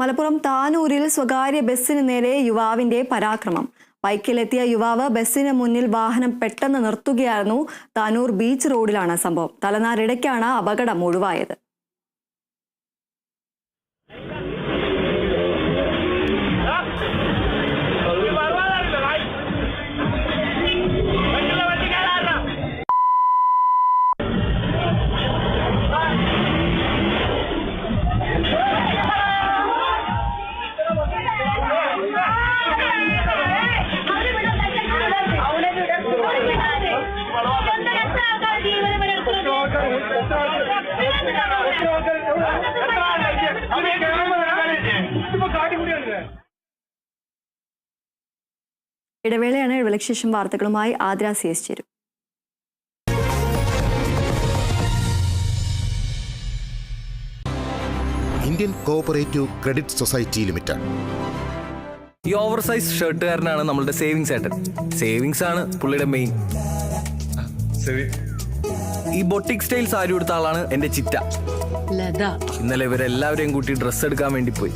മലപ്പുറം താനൂരിൽ സ്വകാര്യ ബസ്സിന് നേരെ യുവാവിന്റെ പരാക്രമം. ബൈക്കിലെത്തിയ യുവാവ് ബസ്സിന് മുന്നിൽ വാഹനം പെട്ടെന്ന് നിർത്തുകയായിരുന്നു. താനൂർ ബീച്ച് റോഡിലാണ് സംഭവം. തലനാരിടയ്ക്കാണ് അപകടം ഒഴിവായത്. ഇടവേളയാണ്. ഇടവേളയ്ക്ക് ശേഷം വാർത്തകളുമായി ആദ്ര CS ചേരും. Indian cooperative credit society limited. ഈ ഓവർ സൈസ് ഷർട്ടുകാരനാണ് നമ്മളുടെ സേവിങ്സ് ഏട്ടൻ. സേവിങ്സ് ആണ് പുള്ളിയുടെ മെയിൻ. ഈ ബൊട്ടിക് സ്റ്റൈൽ സാരി കൊടുത്ത ആളാണ് എന്റെ ചിറ്റ. ഇന്നലെ ഇവരെല്ലാവരെയും കൂട്ടി ഡ്രസ്സ് എടുക്കാൻ വേണ്ടി പോയി.